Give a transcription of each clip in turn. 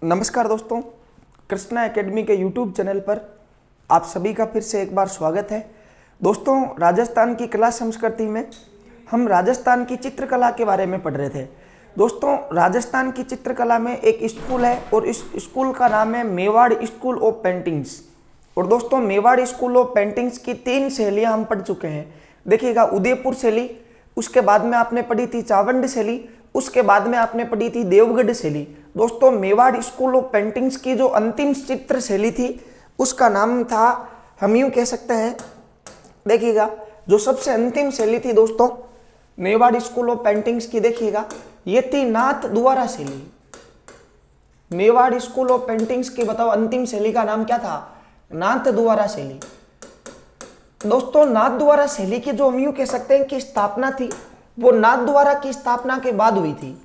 नमस्कार दोस्तों, कृष्णा एकेडमी के यूट्यूब चैनल पर आप सभी का फिर से एक बार स्वागत है। दोस्तों, राजस्थान की कला संस्कृति में हम राजस्थान की चित्रकला के बारे में पढ़ रहे थे। दोस्तों, राजस्थान की चित्रकला में एक स्कूल है और इस स्कूल का नाम है मेवाड़ स्कूल ऑफ पेंटिंग्स। और दोस्तों, मेवाड़ स्कूल ऑफ पेंटिंग्स की 3 शैलियाँ हम पढ़ चुके हैं। देखिएगा, उदयपुर शैली, उसके बाद में आपने पढ़ी थी चावंड शैली, उसके बाद में आपने पढ़ी थी देवगढ़ शैली। दोस्तों, मेवाड़ स्कूल ऑफ पेंटिंग्स की जो अंतिम चित्र शैली थी उसका नाम था, हम यूँ कह सकते हैं, देखिएगा जो सबसे अंतिम शैली थी दोस्तों मेवाड़ स्कूल ऑफ पेंटिंग्स की, देखिएगा ये थी नाथ द्वारा शैली। मेवाड़ स्कूल ऑफ पेंटिंग्स की बताओ अंतिम शैली का नाम क्या था? नाथ द्वारा शैली। दोस्तों, नाथ द्वारा शैली की जो हम यूँ कह सकते हैं कि स्थापना थी वो नाथ द्वारा की स्थापना के बाद हुई थी।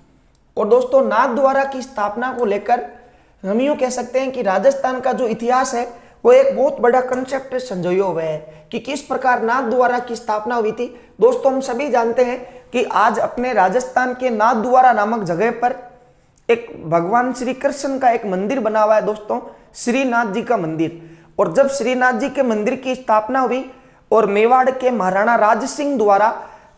और दोस्तों, नाथ द्वारा की स्थापना को लेकर हम यूँ कह सकते हैं कि राजस्थान का जो इतिहास है वो एक बहुत बड़ा कंसेप्ट संजोया हुआ है कि किस प्रकार नाथ द्वारा की स्थापना हुई थी। दोस्तों, हम सभी जानते हैं कि आज अपने राजस्थान के नाथ द्वारा नामक जगह पर एक भगवान श्री कृष्ण का एक मंदिर बना हुआ है दोस्तों, श्रीनाथ जी का मंदिर। और जब श्रीनाथ जी के मंदिर की स्थापना हुई और मेवाड़ के महाराणा राज सिंह द्वारा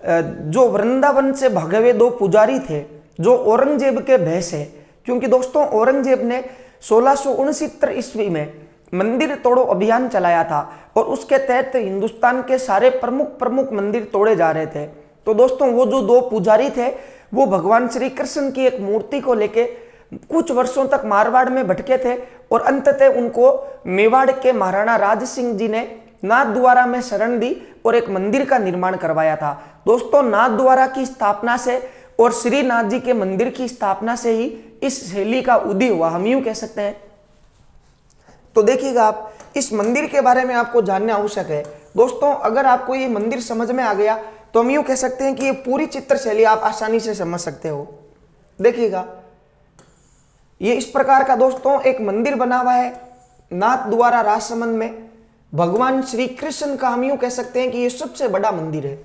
जो वृंदावन से भागे हुए 2 पुजारी थे जो औरंगजेब के भेष है, क्योंकि दोस्तों औरंगजेब ने 1669 ईस्वी में मंदिर तोड़ो अभियान चलाया था और उसके तहत हिंदुस्तान के सारे प्रमुख मंदिर तोड़े जा रहे थे। तो दोस्तों, वो जो 2 पुजारी थे वो भगवान श्री कृष्ण की एक मूर्ति को लेके कुछ वर्षों तक मारवाड़ में भटके थे और अंततः उनको मेवाड़ के महाराणा राज सिंह जी ने नाथ द्वारा में शरण दी और एक मंदिर का निर्माण करवाया था। दोस्तों, नाथ द्वारा की स्थापना से और श्रीनाथ जी के मंदिर की स्थापना से ही इस शैली का उदय हुआ, हम यूं कह सकते हैं। तो देखिएगा, आप इस मंदिर के बारे में आपको जानना आवश्यक है। दोस्तों, अगर आपको ये मंदिर समझ में आ गया तो हम यूं कह सकते हैं कि ये पूरी चित्र शैली आप आसानी से समझ सकते हो। देखिएगा, ये इस प्रकार का दोस्तों एक मंदिर बना हुआ है नाथ द्वारा राजसमंद में। भगवान श्री कृष्ण का हम यूं कह सकते हैं कि ये सबसे बड़ा मंदिर है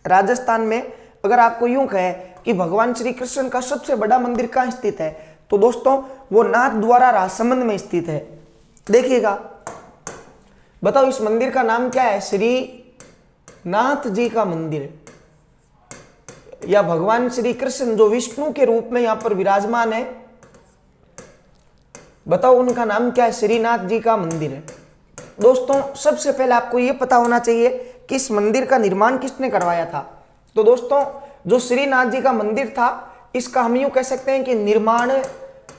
राजस्थान में। अगर आपको यूं कहे कि भगवान श्री कृष्ण का सबसे बड़ा मंदिर कहाँ स्थित है, तो दोस्तों वो नाथ द्वारा राजसमंद में स्थित है। देखिएगा, बताओ इस मंदिर का नाम क्या है? श्री नाथ जी का मंदिर, या भगवान श्री कृष्ण जो विष्णु के रूप में यहां पर विराजमान है, बताओ उनका नाम क्या है? श्रीनाथ जी का मंदिर है। दोस्तों, सबसे पहले आपको यह पता होना चाहिए कि इस मंदिर का निर्माण किसने करवाया था। तो दोस्तों, जो श्रीनाथ जी का मंदिर था इसका हम यूं कह सकते हैं कि निर्माण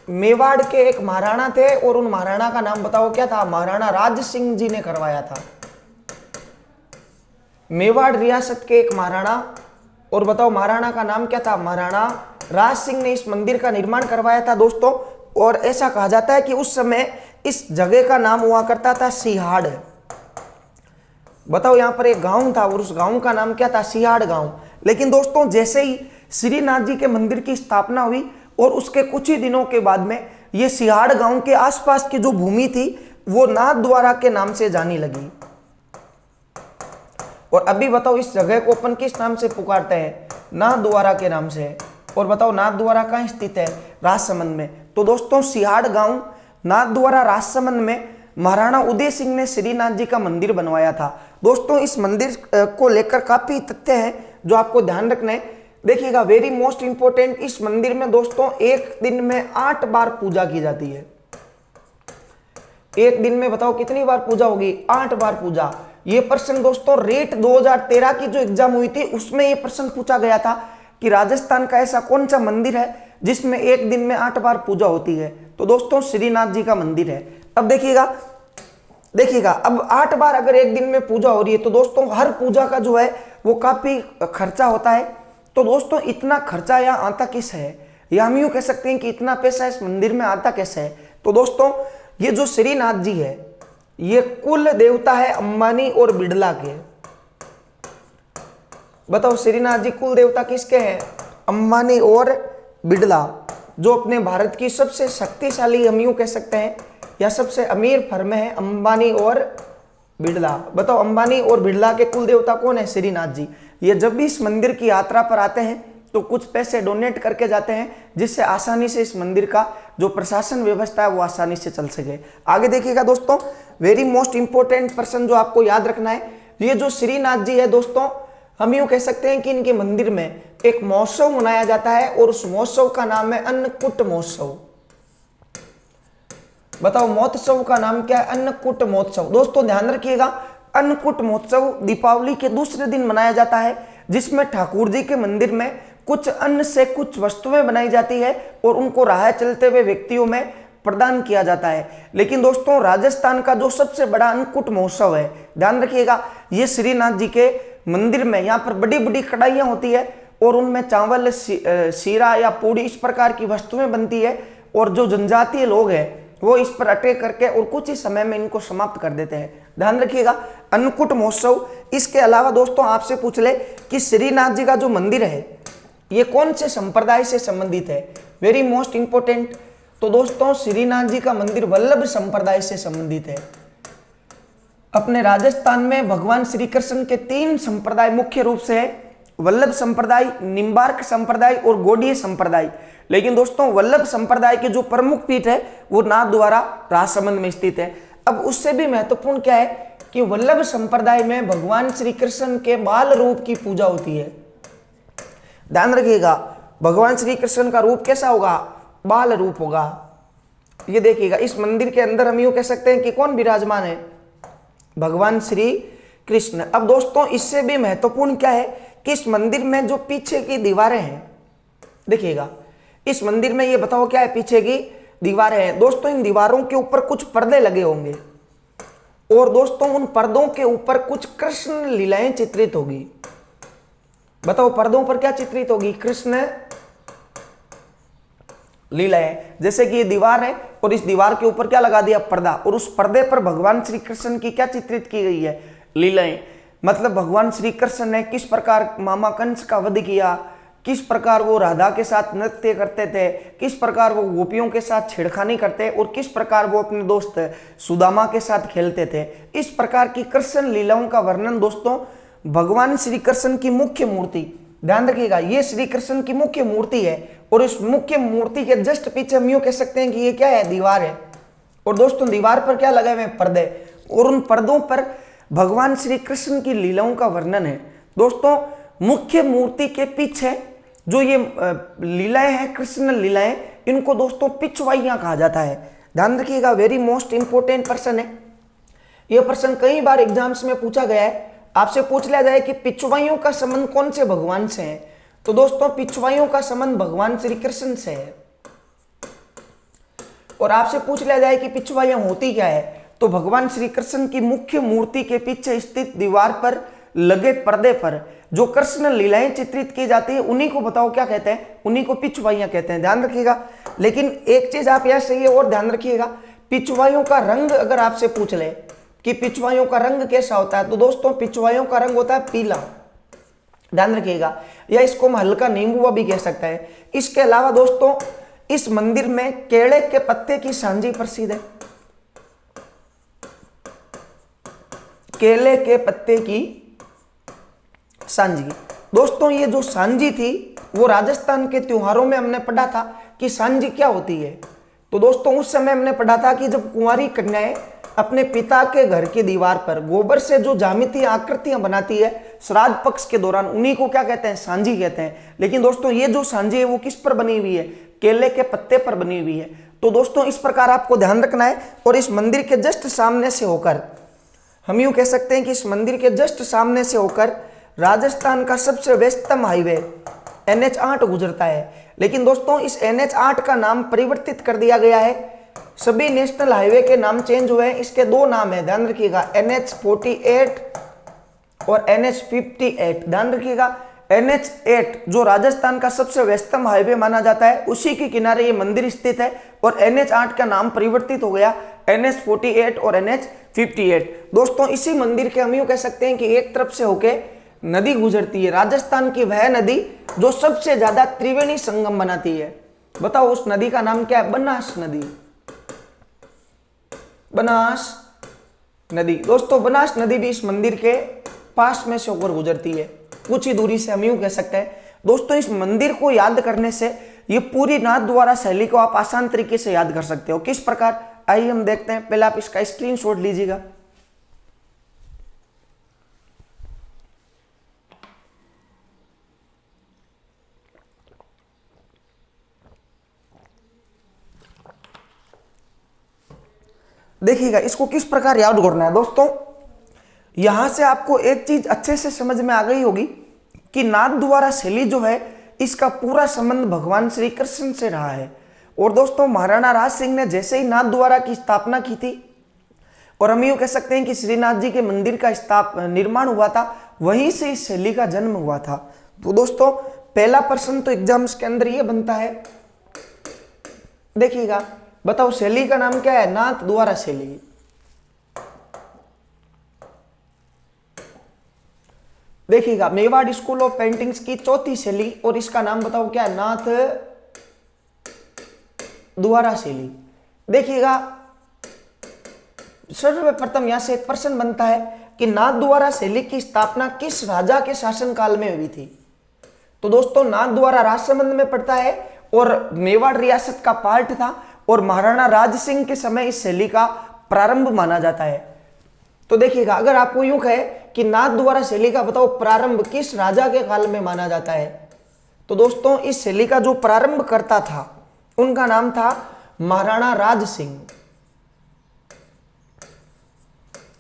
मेवाड़ के एक महाराणा थे और उन महाराणा का नाम बताओ क्या था? महाराणा राज सिंह जी ने करवाया था। मेवाड़ रियासत के एक महाराणा, और बताओ महाराणा का नाम क्या था? महाराणा राज सिंह ने इस मंदिर का निर्माण करवाया था दोस्तों। और ऐसा कहा जाता है कि उस समय इस जगह का नाम हुआ करता था सिहाड़। बताओ, यहां पर एक गांव था और उस गांव का नाम क्या था? सिहाड़ गांव। लेकिन दोस्तों, जैसे ही श्रीनाथ जी के मंदिर की स्थापना हुई और उसके कुछ ही दिनों के बाद में ये सिहाड़ गांव के आसपास की जो भूमि थी वो नाथ द्वारा के नाम से जानी लगी। और अभी बताओ इस जगह को अपन किस नाम से पुकारते हैं? नाथ द्वारा के नाम से। और बताओ नाथ द्वारा कहाँ स्थित है? राजसमंद में। तो दोस्तों, सिहाड़ गांव नाथ द्वारा राजसमंद में महाराणा उदय सिंह ने श्रीनाथ जी का मंदिर बनवाया था। दोस्तों, इस मंदिर को लेकर काफी तथ्य हैं जो आपको ध्यान रखना है। देखिएगा, वेरी मोस्ट इंपोर्टेंट, इस मंदिर में दोस्तों एक दिन में 8 बार पूजा की जाती है। एक दिन में बताओ कितनी बार पूजा होगी? 8 बार पूजा। ये प्रश्न दोस्तों रेट 2013 की जो एग्जाम हुई थी उसमें ये प्रश्न पूछा गया था कि राजस्थान का ऐसा कौन सा मंदिर है जिसमें एक दिन में 8 बार पूजा होती है? तो दोस्तों श्रीनाथ जी का मंदिर है। अब देखिएगा, अब 8 बार अगर एक दिन में पूजा हो रही है तो दोस्तों हर पूजा का जो है वो काफी खर्चा होता है। तो दोस्तों इतना खर्चा यहाँ आता किस है, या हम यूं कह सकते हैं कि इतना पैसा इस मंदिर में आता कैसे है? तो दोस्तों, ये जो श्रीनाथ जी है ये कुल देवता है अंबानी और बिड़ला के। बताओ श्रीनाथ जी कुल देवता किसके हैं? अंबानी और बिड़ला, जो अपने भारत की सबसे शक्तिशाली हम यूं कह सकते हैं या सबसे अमीर फर्म है अंबानी और बिड़ला। बताओ अंबानी और बिड़ला के कुल देवता कौन है? श्रीनाथ जी। ये जब भी इस मंदिर की यात्रा पर आते हैं तो कुछ पैसे डोनेट करके जाते हैं, जिससे आसानी से इस मंदिर का जो प्रशासन व्यवस्था है वो आसानी से चल सके। आगे देखिएगा दोस्तों, वेरी मोस्ट इंपॉर्टेंट पर्सन जो आपको याद रखना है, ये जो श्रीनाथ जी है दोस्तों, हम यूं कह सकते हैं कि इनके मंदिर में एक महोत्सव मनाया जाता है और उस महोत्सव का नाम है अन्नकूट महोत्सव। बताओ महोत्सव का नाम क्या है? अन्नकूट महोत्सव। दोस्तों ध्यान रखिएगा, अन्नकूट महोत्सव दीपावली के दूसरे दिन मनाया जाता है, जिसमें ठाकुर जी के मंदिर में कुछ अन्न से कुछ वस्तुएं बनाई जाती है और उनको राह चलते हुए व्यक्तियों में प्रदान किया जाता है। लेकिन दोस्तों राजस्थान का जो सबसे बड़ा अन्नकूट महोत्सव है, ध्यान रखिएगा, ये श्रीनाथ जी के मंदिर में यहाँ पर बड़ी बड़ी कढ़ाइयाँ होती है और उनमें चावल, शीरा या पूड़ी इस प्रकार की वस्तुएं बनती है और जो जनजातीय लोग हैं वो इस पर अटैक करके और कुछ ही समय में इनको समाप्त कर देते हैं। ध्यान रखिएगा, अन्नकूट महोत्सव। इसके अलावा दोस्तों आपसे पूछ ले कि श्रीनाथ जी का जो मंदिर है ये कौन से संप्रदाय से संबंधित है? Very most important. तो दोस्तों श्रीनाथ जी का मंदिर वल्लभ संप्रदाय से संबंधित है। अपने राजस्थान में भगवान श्री कृष्ण के 3 संप्रदाय मुख्य रूप से है, वल्लभ संप्रदाय, निम्बार्क संप्रदाय और गौड़ीय संप्रदाय। लेकिन दोस्तों वल्लभ संप्रदाय के जो प्रमुख पीठ है वो नाथद्वारा राजसमंद में स्थित है। अब उससे भी महत्वपूर्ण क्या है कि वल्लभ संप्रदाय में भगवान श्री कृष्ण के बाल रूप की पूजा होती है। ध्यान रखिएगा, भगवान श्री कृष्ण का रूप कैसा होगा? बाल रूप होगा। ये देखिएगा, इस मंदिर के अंदर हम यूं कह सकते हैं कि कौन विराजमान है? भगवान श्री कृष्ण। अब दोस्तों इससे भी महत्वपूर्ण क्या है कि इस मंदिर में जो पीछे की दीवारें हैं, देखिएगा इस मंदिर में, ये बताओ क्या है? पीछे की दीवारें हैं। दोस्तों इन दीवारों के ऊपर कुछ पर्दे लगे होंगे और दोस्तों उन पर्दों के ऊपर कुछ कृष्ण लीलाएं चित्रित होगी। बताओ पर्दों पर क्या चित्रित होगी? कृष्ण लीलाएं। जैसे कि ये दीवार है और इस दीवार के ऊपर क्या लगा दिया? पर्दा, और उस पर्दे पर भगवान श्री कृष्ण की क्या चित्रित की गई है? लीलाएं। मतलब भगवान श्री कृष्ण ने किस प्रकार मामा कंस का वध किया, किस प्रकार वो राधा के साथ नृत्य करते थे, किस प्रकार वो गोपियों के साथ छेड़खानी करते और किस प्रकार वो अपने दोस्त सुदामा के साथ खेलते थे। इस प्रकार की कृष्ण लीलाओं का वर्णन दोस्तों भगवान श्री कृष्ण की मुख्य मूर्ति, ध्यान रखिएगा ये श्री कृष्ण की मुख्य मूर्ति है और इस मुख्य मूर्ति के जस्ट पीछे हम यूं कह सकते हैं कि ये क्या है? दीवार है। और दोस्तों दीवार पर क्या लगे हुए हैं? पर्दे, और उन पर्दों पर भगवान श्री कृष्ण की लीलाओं का वर्णन है। दोस्तों मुख्य मूर्ति के पीछे जो ये लीलाएं हैं, कृष्ण लीलाएं, इनको दोस्तों पिछवाइयां कहा जाता है। ध्यान रखिएगा, वेरी मोस्ट इंपोर्टेंट पर्सन है। यह प्रश्न कई बार एग्जाम्स में पूछा गया है। आपसे पूछ लिया जाए कि पिछवाइयों का संबंध कौन से भगवान से है, तो दोस्तों पिछवाइयों का संबंध भगवान श्री कृष्ण से है। और आपसे पूछ लिया जाए कि पिछवाइयां होती क्या है, तो भगवान श्री कृष्ण की मुख्य मूर्ति के पीछे स्थित दीवार पर लगे पर्दे पर जो कृष्ण लीलाएं चित्रित की जाती है उन्हीं को बताओ क्या कहते हैं? उन्हीं को पिछवाइयां कहते हैं। ध्यान रखिएगा। लेकिन एक चीज आप यह सही है और ध्यान रखिएगा, पिछवाइयों का रंग अगर आपसे पूछ ले कि पिछवाइयों का रंग कैसा होता है, तो दोस्तों पिछवाइयों का रंग होता है पीला। ध्यान रखिएगा, या इसको हम हल्का नींबुआ भी कह सकते हैं। इसके अलावा दोस्तों इस मंदिर में केले के पत्ते की सांजी प्रसिद्ध है। केले के पत्ते की सांजी। दोस्तों ये जो सांजी थी वो राजस्थान के त्योहारों में हमने पढ़ा था कि सांजी क्या होती है। तो दोस्तों उस समय हमने पढ़ा था कि जब कुंवारी कन्याएं अपने पिता के घर की दीवार पर गोबर से जो ज्यामितीय आकृतियां बनाती है श्राद्ध पक्ष के दौरान, उन्हीं को क्या कहते हैं? सांजी कहते हैं। लेकिन दोस्तों ये जो सांजी है वो किस पर बनी हुई है? केले के पत्ते पर बनी हुई है। तो दोस्तों इस प्रकार आपको ध्यान रखना है। और इस मंदिर के जस्ट सामने से होकर, हम यूं कह सकते हैं कि इस मंदिर के जस्ट सामने से होकर राजस्थान का सबसे व्यस्तम हाईवे NH8 गुजरता है। लेकिन दोस्तों इस NH8 का नाम परिवर्तित कर दिया गया है। सभी नेशनल हाईवे के नाम चेंज हुए हैं। इसके 2 नाम है, ध्यान रखिएगा, NH48 और NH58। ध्यान रखिएगा, NH8 जो राजस्थान का सबसे व्यस्तम हाईवे माना जाता है, उसी के किनारे ये मंदिर स्थित है। और NH8 का नाम परिवर्तित हो गया NH48 और NH58। दोस्तों इसी मंदिर के हम यूं कह सकते हैं कि एक तरफ से होके नदी गुजरती है, राजस्थान की वह नदी जो सबसे ज्यादा त्रिवेणी संगम बनाती है। बताओ उस नदी का नाम क्या है? बनास नदी। बनास नदी। दोस्तों बनास नदी भी इस मंदिर के पास में से होकर गुजरती है, कुछ ही दूरी से हम यूं कह सकते हैं। दोस्तों इस मंदिर को याद करने से ये पूरी नाथ द्वारा शैली को आप आसान तरीके से याद कर सकते हो। किस प्रकार, आइए हम देखते हैं। पहले आप इसका स्क्रीनशॉट लीजिएगा। देखिएगा इसको किस प्रकार याद करना है। दोस्तों यहां से आपको एक चीज अच्छे से समझ में आ गई होगी कि नाथ द्वारा शैली जो है इसका पूरा संबंध भगवान श्री कृष्ण से रहा है। और दोस्तों महाराणा राज सिंह ने जैसे ही नाथ द्वारा की स्थापना की थी, और हम यूं कह सकते हैं कि श्रीनाथ जी के मंदिर का निर्माण हुआ था, वहीं से इस शैली का जन्म हुआ था। तो दोस्तों पहला प्रश्न तो एग्जाम्स के अंदर यह बनता है, देखिएगा बताओ शैली का नाम क्या है? नाथ द्वारा शैली। देखिएगा मेवाड़ स्कूल ऑफ पेंटिंग्स की चौथी शैली, और इसका नाम बताओ क्या है? नाथ द्वारा शैली। देखिएगा सर्वप्रथम यहां से एक प्रश्न बनता है कि नाथ द्वारा शैली की स्थापना किस राजा के शासनकाल में हुई थी? तो दोस्तों नाथ द्वारा राजसमंद में पड़ता है और मेवाड़ रियासत का पार्ट था, और महाराणा राज सिंह के समय इस शैली का प्रारंभ माना जाता है। तो देखिएगा अगर आपको यूं कहे कि नाथ द्वारा शैली का बताओ प्रारंभ किस राजा के काल में माना जाता है, तो दोस्तों इस शैली का जो प्रारंभ करता था उनका नाम था महाराणा राज सिंह।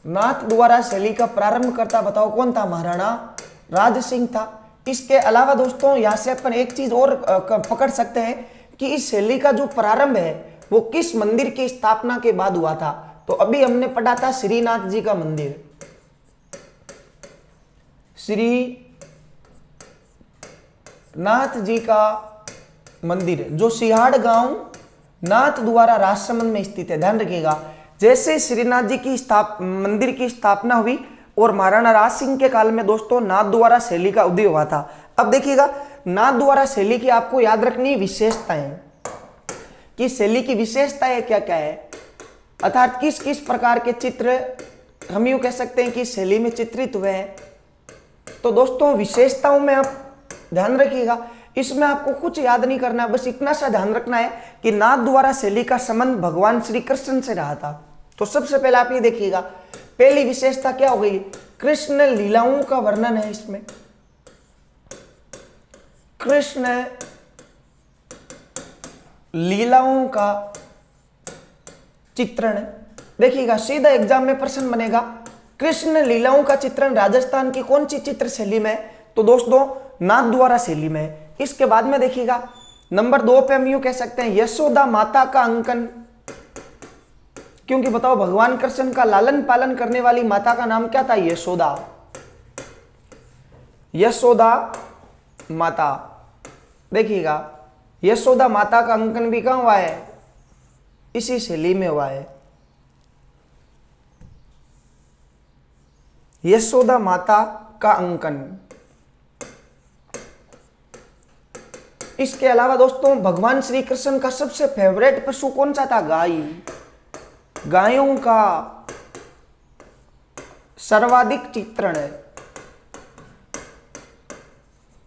नाथ द्वारा शैली का प्रारंभ करता बताओ कौन था? महाराणा राज सिंह था। इसके अलावा दोस्तों यहां से अपन एक चीज और पकड़ सकते हैं कि इस शैली का जो प्रारंभ है वो किस मंदिर की स्थापना के बाद हुआ था। तो अभी हमने पढ़ा था श्रीनाथ जी का मंदिर, श्री नाथ जी का मंदिर जो सिहाड़ गांव नाथ द्वारा राजसमंद में स्थित है। ध्यान रखिएगा जैसे श्रीनाथ जी की मंदिर की स्थापना हुई और महाराणा राज सिंह के काल में दोस्तों नाथ द्वारा शैली का उदय हुआ था। अब देखिएगा नाथ द्वारा शैली की आपको याद रखनी विशेषताएं, कि शैली की विशेषताएं क्या क्या है, अर्थात किस किस प्रकार के चित्र हम यूं कह सकते हैं कि शैली में चित्रित हुए हैं। तो दोस्तों विशेषताओं में आप ध्यान रखिएगा, इसमें आपको कुछ याद नहीं करना है, बस इतना सा ध्यान रखना है कि नाथ द्वारा शैली का संबंध भगवान श्री कृष्ण से रहा था। तो सबसे पहले आप ये देखिएगा, पहली विशेषता क्या हो गई? कृष्ण लीलाओं का वर्णन है इसमें, कृष्ण लीलाओं का चित्रण। देखिएगा सीधा एग्जाम में प्रश्न बनेगा कृष्ण लीलाओं का चित्रण राजस्थान की कौन सी चित्र शैली में? तो दोस्तों नाथ द्वारा शैली में। इसके बाद में देखिएगा नंबर 2 पे हम यूं कह सकते हैं यशोदा माता का अंकन, क्योंकि बताओ भगवान कृष्ण का लालन पालन करने वाली माता का नाम क्या था? यशोदा। यशोदा माता। देखिएगा यशोदा माता का अंकन भी कहां हुआ है? इसी शैली में हुआ है। यशोदा माता का अंकन। इसके अलावा दोस्तों भगवान श्री कृष्ण का सबसे फेवरेट पशु कौन सा था? गाय। गायों का सर्वाधिक चित्रण है।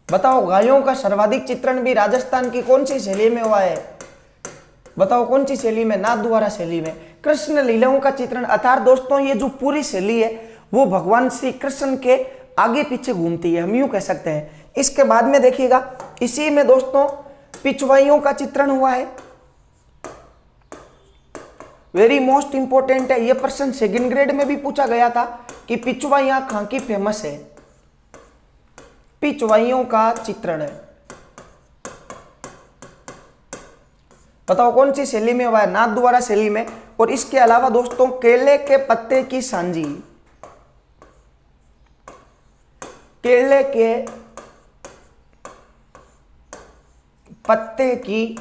बताओ गायों का सर्वाधिक चित्रण भी राजस्थान की कौन सी शैली में हुआ है? बताओ कौन सी शैली में? नाथ द्वारा शैली में। कृष्ण लीलाओं का चित्रण, अर्थात दोस्तों ये जो पूरी शैली है वो भगवान श्री कृष्ण के आगे पीछे घूमती है, हम यूं कह सकते हैं। इसके बाद में देखिएगा इसी में दोस्तों पिछवाइयों का चित्रण हुआ है। वेरी मोस्ट इंपोर्टेंट है, यह प्रश्न सेकंड ग्रेड में भी पूछा गया था कि पिछवाइयां कहां की फेमस है? पिछवाइयों का चित्रण है। बताओ कौन सी शैली में हुआ है? नाथ द्वारा शैली में। और इसके अलावा दोस्तों केले के पत्ते की सांजी, केले के पत्ते की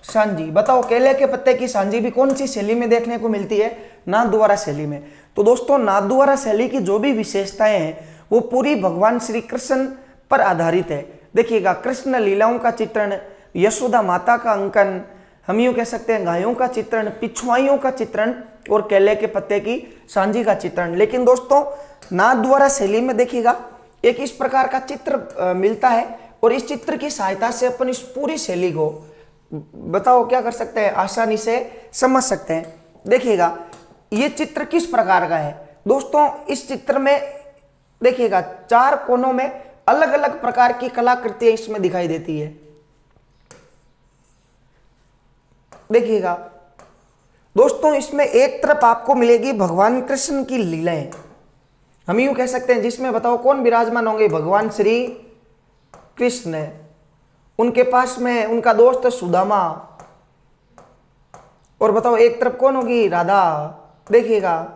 सांजी। बताओ केले के पत्ते की सांजी भी कौन सी शैली में देखने को मिलती है? नाथ द्वारा शैली में। तो दोस्तों नाथ द्वारा शैली की जो भी विशेषताएं हैं वो पूरी भगवान श्री कृष्ण पर आधारित है। देखिएगा कृष्ण लीलाओं का चित्रण, यशोदा माता का अंकन, हम यूं कह सकते हैं गायों का चित्रण, पिछवाइयों का चित्रण और केले के पत्ते की सांजी का चित्रण। लेकिन दोस्तों नाथ द्वारा शैली में देखिएगा एक इस प्रकार का चित्र मिलता है और इस चित्र की सहायता से अपन इस पूरी शैली को बताओ क्या कर सकते हैं, आसानी से समझ सकते हैं। देखिएगा ये चित्र किस प्रकार का है दोस्तों। इस चित्र में देखिएगा 4 कोनों में अलग अलग प्रकार की कलाकृतियां इसमें दिखाई देती है। देखिएगा दोस्तों इसमें एक तरफ आपको मिलेगी भगवान कृष्ण की लीलाएं, हम यूं कह सकते हैं, जिसमें बताओ कौन विराजमान होंगे, भगवान श्री कृष्ण, उनके पास में उनका दोस्त सुदामा, और बताओ एक तरफ कौन होगी, राधा। देखिएगा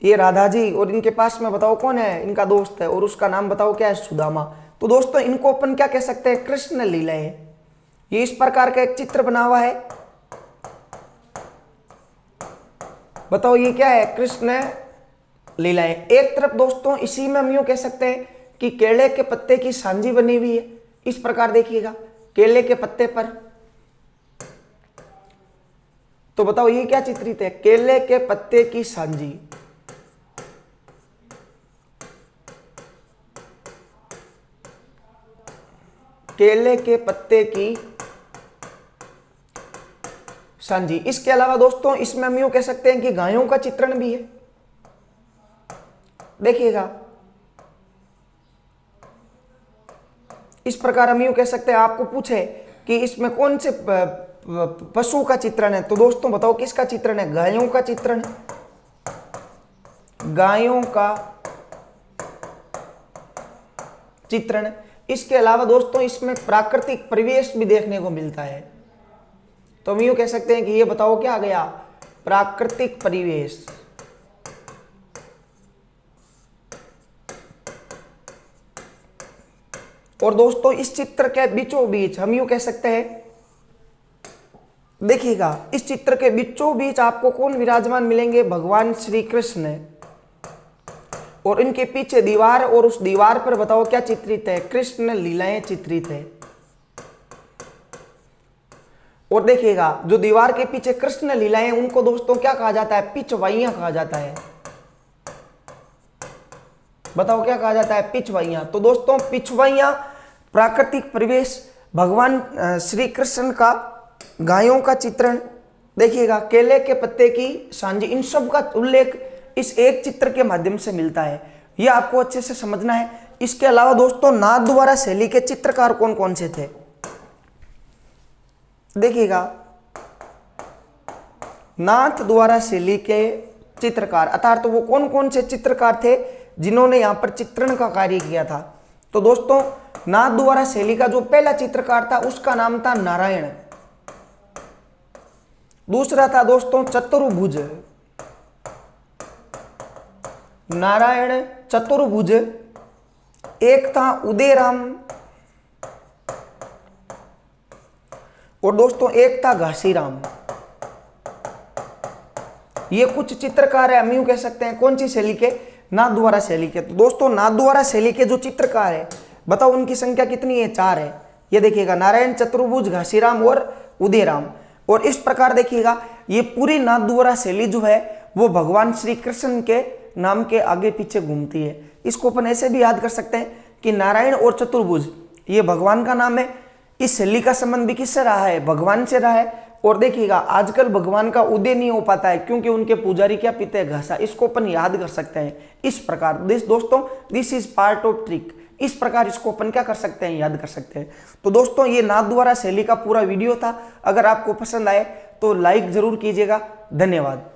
ये राधा जी, और इनके पास में बताओ कौन है, इनका दोस्त है, और उसका नाम बताओ क्या है, सुदामा। तो दोस्तों इनको अपन क्या कह सकते हैं, कृष्ण लीलाएं। ये इस प्रकार का एक चित्र बना हुआ है, बताओ ये क्या है, कृष्ण लीलाएं। एक तरफ दोस्तों इसी में हम यूं कह सकते हैं कि केले के पत्ते की सांजी बनी हुई है, इस प्रकार देखिएगा केले के पत्ते पर। तो बताओ ये क्या चित्रित है, केले के पत्ते की सांजी। केले के पत्ते की सांजी। इसके अलावा दोस्तों इसमें हम यूं कह सकते हैं कि गायों का चित्रण भी है। देखिएगा इस प्रकार हम यूं कह सकते हैं, आपको पूछे कि इसमें कौन से पशु का चित्रण है, तो दोस्तों बताओ किसका चित्रण है, गायों का चित्रण है, गायों का चित्रण। इसके अलावा दोस्तों इसमें प्राकृतिक परिवेश भी देखने को मिलता है, तो हम यूं कह सकते हैं कि ये बताओ क्या आ गया, प्राकृतिक परिवेश। और दोस्तों इस चित्र के बीचों बीच हम यूं कह सकते हैं, देखिएगा इस चित्र के बीचों बीच आपको कौन विराजमान मिलेंगे, भगवान श्री कृष्ण, और इनके पीछे दीवार, और उस दीवार पर बताओ क्या चित्रित है, कृष्ण लीलाएं चित्रित है। और देखिएगा जो दीवार के पीछे कृष्ण लीलाएं, उनको दोस्तों क्या कहा जाता है, पिछवाइयां कहा जाता है। बताओ क्या कहा जाता है, पिछवाइयां। तो दोस्तों पिछवाइयां प्राकृतिक परिवेश, भगवान श्री कृष्ण का गायों का चित्रण, देखिएगा केले के पत्ते की सांजी, इन सब का उल्लेख इस एक चित्र के माध्यम से मिलता है। यह आपको अच्छे से समझना है। इसके अलावा दोस्तों नाथ द्वारा शैली के चित्रकार कौन कौन से थे, देखिएगा नाथ द्वारा शैली के चित्रकार, अर्थात तो वो कौन कौन से चित्रकार थे जिन्होंने यहां पर चित्रण का कार्य किया था। तो दोस्तों नाथ द्वारा शैली का जो पहला चित्रकार था उसका नाम था नारायण, दूसरा था दोस्तों चतुर्भुज, नारायण चतुर्भुज, एक था उदयराम, और दोस्तों एक था घासीराम। ये कुछ चित्रकार है, हम यूं कह सकते हैं कौन सी शैली के, नाथ द्वारा शैली के। तो दोस्तों नाथ द्वारा शैली के जो चित्रकार है बताओ उनकी संख्या कितनी है, 4 है। ये देखिएगा नारायण, चतुर्भुज, घासीराम और उदयराम। और इस प्रकार देखिएगा ये पूरी नाथ द्वारा शैली जो है वो भगवान श्री कृष्ण के नाम के आगे पीछे घूमती है। इसको अपन ऐसे भी याद कर सकते हैं कि नारायण और चतुर्भुज ये भगवान का नाम है। इस शैली का संबंध भी किससे रहा है, भगवान से रहा है। और देखिएगा आजकल भगवान का उदय नहीं हो पाता है क्योंकि उनके पुजारी क्या पीते हैं, घासा। इसको अपन याद कर सकते हैं इस प्रकार। दोस्तों this is part of trick, इस प्रकार इसको अपन क्या कर सकते हैं, याद कर सकते हैं। तो दोस्तों ये नाथ द्वारा शैली का पूरा वीडियो था। अगर आपको पसंद आए तो लाइक जरूर कीजिएगा। धन्यवाद।